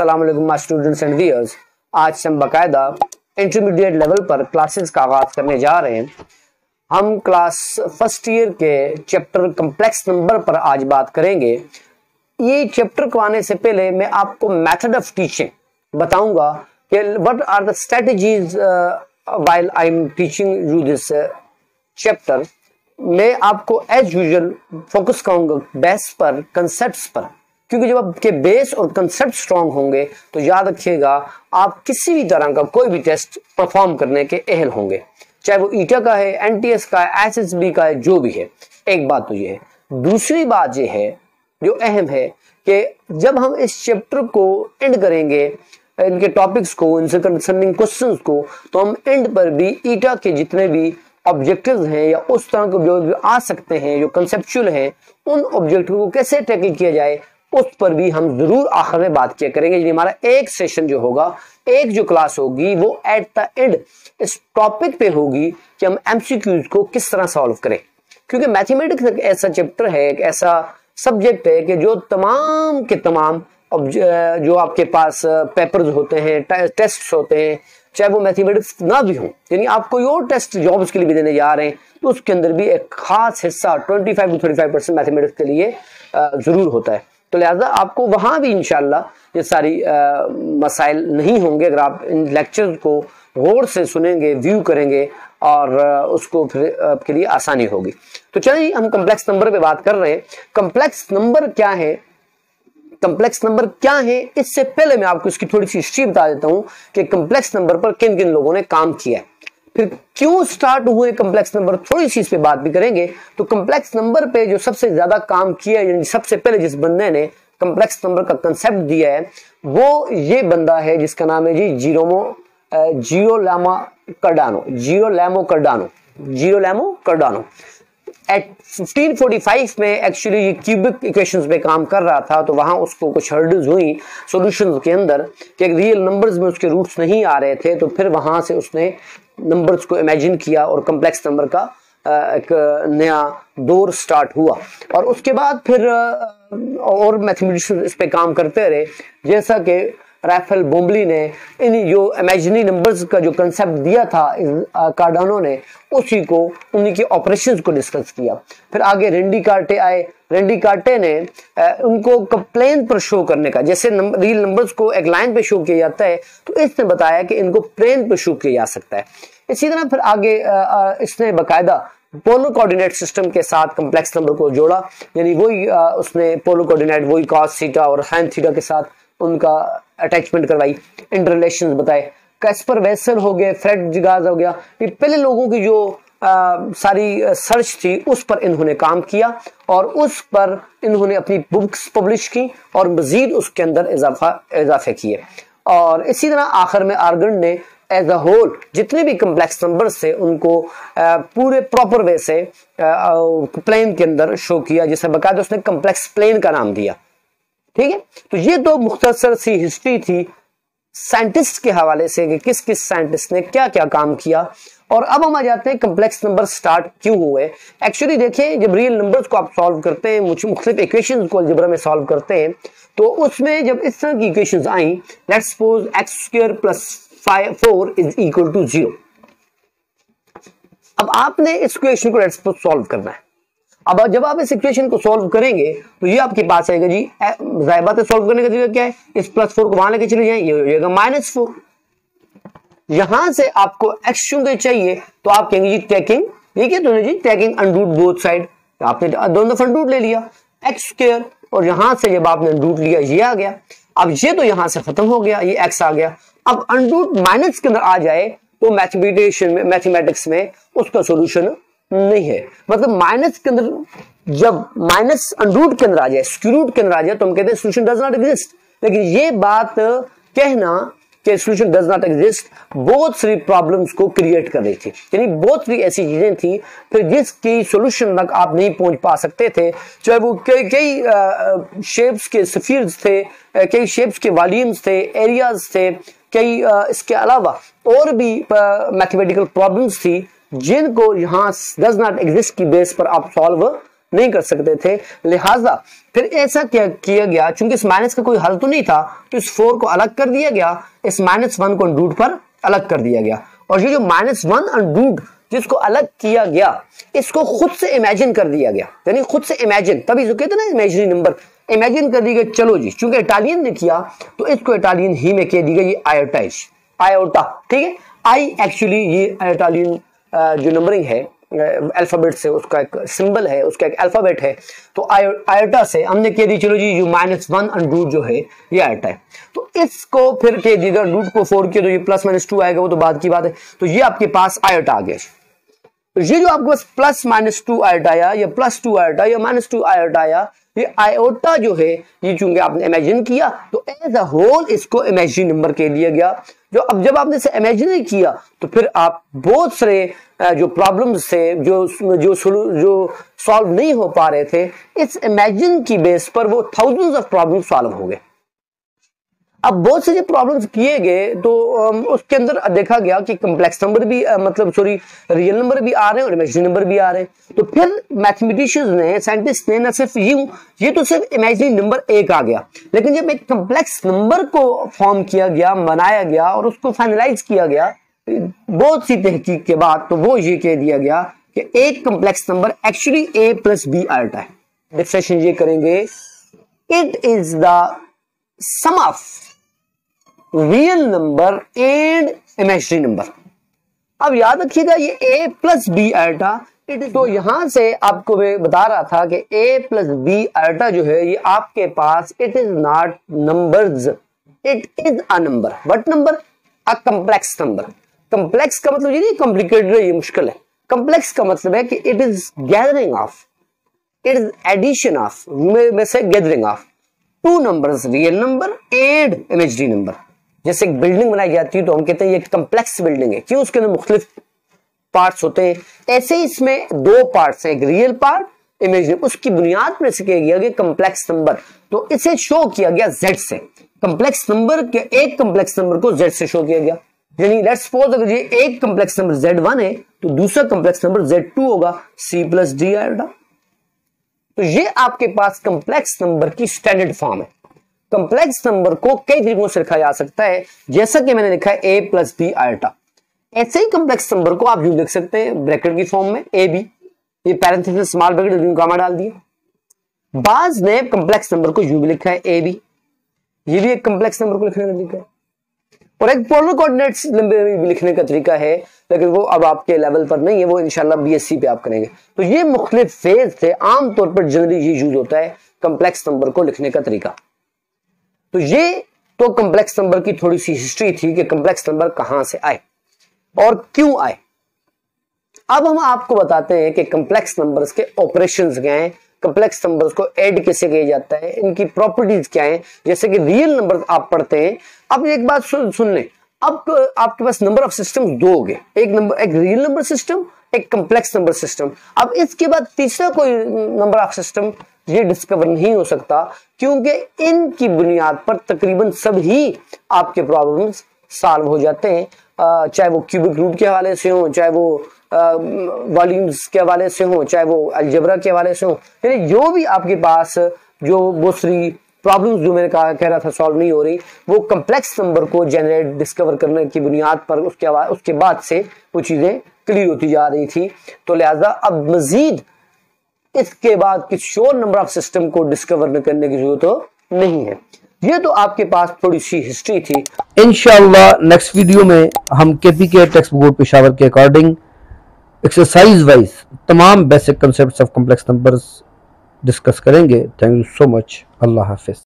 अस्सलाम वालेकुम my students and viewers. आज हम बाकायदा इंटरमीडिएट लेवल पर क्लासेस का आगाज करने जा रहे हैं। हम क्लास फर्स्ट ईयर के चैप्टर कम्प्लेक्स नंबर पर आज बात करेंगे। ये चैप्टर को आने से पहले मैं आपको मेथड ऑफ टीचिंग बताऊंगा कि what are the strategies while I am teaching you this chapter. मैं आपको एज यूजुअल फोकस करूंगा बेस पर, कंसेप्ट्स पर, क्योंकि जब आपके बेस और कंसेप्ट स्ट्रांग होंगे तो याद रखिएगा आप किसी भी तरह का कोई भी टेस्ट परफॉर्म करने के अहल होंगे, चाहे वो ईटा का है, एनटीएस का है, एसएसबी का है, जो भी है। एक बात तो ये है। दूसरी बात ये है जो अहम है कि जब हम इस चैप्टर को एंड करेंगे, इनके टॉपिक्स को, इनसे कंसर्निंग क्वेश्चंस को, तो हम एंड पर भी ईटा के जितने भी ऑब्जेक्टिव्स हैं या उस तरह के जो आ सकते हैं, जो कंसेप्चुअल हैं, उन ऑब्जेक्टिव को कैसे टैकल किया जाए उस पर भी हम जरूर आखिर में बात किया करेंगे। यानी हमारा एक सेशन जो होगा, एक जो क्लास होगी, वो एट द एंड इस टॉपिक पे होगी कि हम एमसीक्यूज को किस तरह सॉल्व करें। क्योंकि मैथमेटिक्स एक ऐसा चैप्टर है, एक ऐसा सब्जेक्ट है कि जो तमाम के तमाम जो आपके पास पेपर्स होते हैं, टेस्ट होते हैं, चाहे वो मैथमेटिक्स ना भी हो, यानी आप कोई और टेस्ट जॉब्स के लिए भी देने जा रहे हैं, तो उसके अंदर भी एक खास हिस्सा 25 to 35% मैथमेटिक्स के लिए जरूर होता है। तो लिहाजा आपको वहां भी इंशाल्लाह ये सारी मसाइल नहीं होंगे अगर आप इन लेक्चर्स को गौर से सुनेंगे, व्यू करेंगे, और उसको फिर आपके लिए आसानी होगी। तो चलिए हम कम्प्लेक्स नंबर पे बात कर रहे हैं। कम्प्लेक्स नंबर क्या है, कम्प्लेक्स नंबर क्या है, इससे पहले मैं आपको इसकी थोड़ी सी हिस्ट्री बता देता हूं कि कम्प्लेक्स नंबर पर किन किन लोगों ने काम किया है, फिर क्यों स्टार्ट हुए कम्प्लेक्स नंबर, थोड़ी सी इस पे बात भी करेंगे। तो कम्प्लेक्स नंबर पे जो सबसे ज्यादा काम किया, यानी सबसे पहले जिस बंदे ने कम्प्लेक्स नंबर का कंसेप्ट दिया है, वो ये बंदा है जिसका नाम है जी जिरोलामो कार्डानो। एट 1545 में एक्चुअली ये क्यूबिक इक्वेशंस पे काम कर रहा था, तो वहां उसको कुछ हर्डल्स हुई सॉल्यूशंस के अंदर कि रियल नंबर्स में उसके रूट्स नहीं आ रहे थे, तो फिर वहां से उसने नंबर्स को इमेजिन किया और कम्प्लेक्स नंबर का एक नया दौर स्टार्ट हुआ। और उसके बाद फिर और मैथमेटिशियंस इस पे काम करते रहे, जैसा कि राफेल बोम्बली ने इन जो इमेजिनरी नंबर्स का जो कंसेप्ट दिया था कार्डानो ने, उसी को, उन्हीं के ऑपरेशंस को डिस्कस किया। फिर आगे रेंडी कार्टे आए। रेंडी कार्टे ने उनको प्लेन पर शो करने का, जैसे रियल नंबर्स को एक लाइन पे शो किया जाता है, तो इसने बताया कि इनको प्लेन पर शो किया जा सकता है। इसी तरह फिर आगे इसने बाकायदा पोलर कोऑर्डिनेट सिस्टम के साथ कम्प्लेक्स नंबर को जोड़ा, यानी वही उसने पोलर कोऑर्डिनेट, वही कॉस थीटा और साइन थीटा के साथ उनका अटैचमेंट करवाई, इंटररिलेशंस बताए। कैस्पर वेसल हो गए, फ्रेड जिगाज हो गया, ये पहले लोगों की जो सारी सर्च थी उस पर इन्होंने काम किया और उस पर इन्होंने अपनी बुक्स पब्लिश की और मजीद उसके अंदर इजाफे किए। और इसी तरह आखिर में आर्गन ने एज अ होल जितने भी कम्प्लेक्स नंबर्स थे उनको पूरे प्रॉपर वे से प्लेन के अंदर शो किया, जिसे बाकायदा उसने कम्प्लेक्स प्लेन का नाम दिया। ठीक है, तो ये दो मुख्तसर सी हिस्ट्री थी साइंटिस्ट के हवाले से कि किस किस साइंटिस्ट ने क्या क्या काम किया। और अब हम आ जाते हैं कम्प्लेक्स नंबर स्टार्ट क्यों हुए। एक्चुअली देखिए, जब रियल नंबर्स को आप सॉल्व करते हैं, मुख्तलिफ इक्वेशंस को अलजेब्रा में सॉल्व करते हैं, तो उसमें जब इस तरह की equations I, let's suppose x² + 4 = 0। अब आपने इस इक्वेशन को लेट्स सपोज सॉल्व करना है। अब जब आप इस इक्वेशन को सॉल्व करेंगे तो ये आपके पास आएगा जी, जाहिर बात है सॉल्व करने का तरीका क्या है, इस +4 को वहां लेके चले जाएं, ये हो जाएगा -4। यहां से आपको x चुनके चाहिए तो आप कहेंगे जी टेकिंग, ठीक है, तो जी टेकिंग अंडरूट बोथ साइड, आपने दोनों तरफ अंडरूट ले लिया x², और यहां से जब आपने अंडरूट लिया ये आ गया। अब ये तो यहां से खत्म हो गया, ये x आ गया। अब अंडरूट माइनस के अंदर आ जाए तो मैथमेटिक्स में उसका सोल्यूशन नहीं है। मतलब माइनस के अंदर जब माइनस अंडरूट के अंदर आ जाए, स्क्वायर रूट के अंदर आ जाए, तो हम कहते हैं सोल्यूशन डज नॉट एग्जिस्ट। लेकिन ये बात कहना कि सोल्यूशन डज नॉट एग्जिस्ट बहुत सारी प्रॉब्लम्स को क्रिएट कर रही थी, यानी बहुत सारी ऐसी चीजें थी फिर जिसकी सोल्यूशन तक आप नहीं पहुंच पा सकते थे, चाहे वो कई शेप्स के स्फीयर्स थे, कई शेप्स के वॉल्यूम्स थे, एरियाज थे, कई इसके अलावा और भी मैथमेटिकल प्रॉब्लम्स थी जिनको यहाँ डज नॉट एग्जिस्ट की बेस पर आप सॉल्व नहीं कर सकते थे। लिहाजा फिर ऐसा क्या किया गया, चूंकि इस माइनस का कोई हल तो नहीं था, तो इस 4 को अलग कर दिया गया, इस -1 को रूट पर अलग कर दिया गया। और ये जो -1 रूट जिसको अलग किया गया, इसको खुद से इमेजिन कर दिया गया, यानी खुद से इमेजिन, तभी जो कहते हैं ना इमेजिनरी नंबर, इमेजिन कर दिया गया। चलो जी, चूंकि इटालियन ने किया तो इसको इटालियन ही में कह दिया ये आयोटा, ठीक है। आई एक्चुअली ये इटालियन जो नंबरिंग है अल्फाबेट से, उसका एक सिंबल है, उसका एक अल्फाबेट है, तो आयोटा से हमने कह दी चलो जी जो -1 रूट जो है ये आयोटा है। तो इसको फिर कह दिया रूट को 4 किया तो ये +-2 आएगा, वो तो बाद की बात है। तो ये आपके पास आयोटा आ गया। तो ये जो आपके पास +-2 आयोटा आया या +2 आयोटा या -2 आयोटा आया, ये आयोटा जो है ये चूंकि आपने इमेजिन किया तो एज अ होल इसको इमेजिनरी नंबर कह दिया गया। जो अब जब आपने इसे इमेजिनरी किया तो फिर आप बहुत सारे जो प्रॉब्लम्स थे जो सॉल्व नहीं हो पा रहे थे, इस इमेजिन की बेस पर वो थाउजेंड्स ऑफ प्रॉब्लम सॉल्व हो गए। अब बहुत से जो प्रॉब्लम्स किए गए तो उसके अंदर देखा गया कि कॉम्प्लेक्स नंबर भी रियल नंबर भी आ रहे हैं और इमेजिनरी नंबर भी आ रहे हैं। तो फिर मैथमेटिशियंस ने, साइंटिस्ट ने न सिर्फ ये तो सिर्फ इमेजिनरी नंबर एक आ गया, लेकिन जब एक कॉम्प्लेक्स नंबर को फॉर्म किया गया, बनाया गया और उसको फाइनलाइज किया गया बहुत सी तहकीक के बाद, तो वो ये कह दिया गया कि एक complex number actually a + b iota है। डिफरेंशिएट ये करेंगे, it is the sum of real number and imaginary number. अब याद रखिएगा ये a + b आयोटा, तो यहां से आपको मैं बता रहा था कि a + b आयोटा जो है ये आपके पास it is not numbers, it is a number. What number? A complex number. Complex का मतलब ये नहीं कॉम्प्लिकेटेड है, ये मुश्किल है। कॉम्प्लेक्स का मतलब है कि it is gathering of, it is addition of, में से gathering of two numbers, real number and imaginary number. जैसे एक बिल्डिंग बनाई जाती है तो हम कहते हैं ये कॉम्प्लेक्स बिल्डिंग है, क्यों? उसके अंदर मुख्तलिफ पार्ट्स होते हैं। ऐसे ही इसमें 2 पार्ट्स हैं, एक रियल पार्ट, इमेजिनरी। उसकी बुनियाद पर किया गया कि कॉम्प्लेक्स नंबर, तो इसे शो किया गया z से। कॉम्प्लेक्स नंबर के एक कॉम्प्लेक्स नंबर को z से शो किया गया, यानी लेट्स सपोज अगर ये एक कॉम्प्लेक्स नंबर z1 है तो दूसरा कॉम्प्लेक्स नंबर z2 होगा, c + d आयोटा। तो ये आपके पास कॉम्प्लेक्स नंबर की स्टैंडर्ड फॉर्म है। कॉम्प्लेक्स नंबर को कई तरीकों से लिखा जा सकता है, जैसा कि मैंने लिखा है a + b आयोटा। ऐसे ही कॉम्प्लेक्स नंबर को आप यूं लिख सकते हैं ब्रैकेट की फॉर्म में ab, ये पैरेंथेसिस स्मॉल ब्रैकेट गामा डाल दिया। बाज ने कॉम्प्लेक्स नंबर को यूं भी लिखा है ab, ये भी एक कॉम्प्लेक्स नंबर को लिखने का तरीका है। और एक पोलर कोऑर्डिनेट्स लिखने का तरीका है, लेकिन वो अब आपके लेवल पर नहीं है, वो इंशाल्लाह बीएससी पे आप करेंगे। तो ये मुख्तलिफ फेज थे, आमतौर पर जनरली ये यूज होता है कॉम्प्लेक्स नंबर को लिखने का तरीका। तो ये तो कॉम्प्लेक्स नंबर की थोड़ी सी हिस्ट्री थी कि कॉम्प्लेक्स नंबर कहां से आए और क्यों आए। अब हम आपको बताते हैं कि कॉम्प्लेक्स नंबर्स के ऑपरेशंस क्या हैं, कॉम्प्लेक्स नंबर्स को ऐड कैसे किया जाता है, इनकी प्रॉपर्टीज क्या हैं। जैसे कि रियल नंबर आप पढ़ते हैं, अब एक बात सुन लें, अब तो आपके पास नंबर ऑफ सिस्टम 2 हो गए, एक रियल नंबर सिस्टम, एक कॉम्प्लेक्स नंबर सिस्टम। अब इसके बाद तीसरा कोई नंबर ऑफ सिस्टम ये डिस्कवर नहीं हो सकता, क्योंकि इनकी बुनियाद पर तकरीबन सभी आपके प्रॉब्लम्स सॉल्व हो जाते हैं, चाहे वो क्यूबिक रूट के हवाले से हो, चाहे वो वॉल्यूम्स के हवाले से हो, चाहे वो अलजेब्रा के हवाले से हो। यानी जो भी आपके पास जो दूसरी प्रॉब्लम्स जो मैंने कह रहा था सॉल्व नहीं हो रही, वो कॉम्प्लेक्स नंबर को जनरेट डिस्कवर करने की बुनियाद पर उसके बाद से वो चीजें क्लियर होती जा रही थी। तो लिहाजा अब मजीद इसके बाद किसी और नंबर ऑफ सिस्टम को डिस्कवर करने की जरूरत नहीं है। ये तो आपके पास थोड़ी सी हिस्ट्री थी। इंशाअल्लाह नेक्स्ट वीडियो में हम केपीके टेक्स्ट बुक पेशावर के अकॉर्डिंग एक्सरसाइज वाइज तमाम basic concepts of complex numbers discuss करेंगे। Thank you so much. अल्लाह हाफिज।